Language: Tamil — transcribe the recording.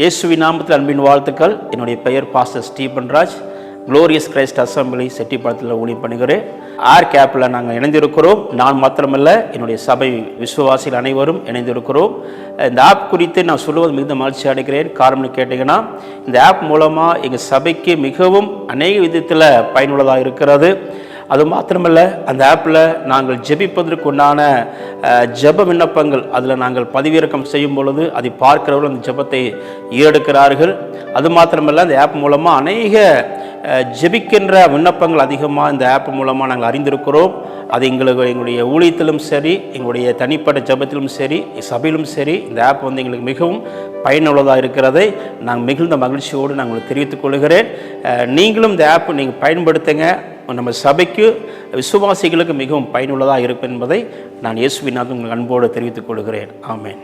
இயேசுவின் நாமத்தில் அன்பின் வாழ்த்துக்கள். என்னுடைய பெயர் pastor Stephen Raj. Glorious Christ assembly செட்டிப்பாளத்தில் ஊழியம் பண்ணுகிறேன். கேப்பில் நாங்கள் இணைந்திருக்கிறோம். நான் மாத்திரமல்ல, என்னுடைய சபை விசுவாசிகள் அனைவரும் இணைந்திருக்கிறோம். இந்த ஆப் குறித்து நான் சொல்லுவது மிகுந்த மகிழ்ச்சி அடைகிறேன். காரணம்னு கேட்டிங்கன்னா, இந்த ஆப் மூலமாக எங்கள் சபைக்கு மிகவும் அநேக விதத்தில் பயனுள்ளதாக இருக்கிறது. அது மாத்திரமல்ல, அந்த ஆப்பில் நாங்கள் ஜெபிப்பதற்கு உண்டான ஜெப விண்ணப்பங்கள் அதில் நாங்கள் பதிவிறக்கம் செய்யும் பொழுது அதை பார்க்கிறவர்கள் அந்த ஜெபத்தை ஏறெடுக்கிறார்கள். அது மாத்திரமல்ல, அந்த ஆப் மூலமாக அநேக ஜெபிக்கின்ற விண்ணப்பங்கள் அதிகமாக இந்த ஆப் மூலமாக நாங்கள் அறிந்திருக்கிறோம். அது எங்களுடைய ஊழியத்திலும் சரி, எங்களுடைய தனிப்பட்ட ஜெபத்திலும் சரி, சபையிலும் சரி, இந்த ஆப் எங்களுக்கு மிகவும் பயனுள்ளதாக இருக்கிறதை நாங்கள் மிகுந்த மகிழ்ச்சியோடு நான் உங்களுக்கு தெரிவித்துக் கொள்கிறேன். நீங்களும் இந்த ஆப் நீங்கள் பயன்படுத்துங்க. நம்ம சபைக்கு விசுவாசிகளுக்கு மிகவும் பயனுள்ளதாக இருக்கும் என்பதை நான் இயேசுவின் நாமத்தில் அன்போடு தெரிவித்துக் கொள்கிறேன். ஆமென்.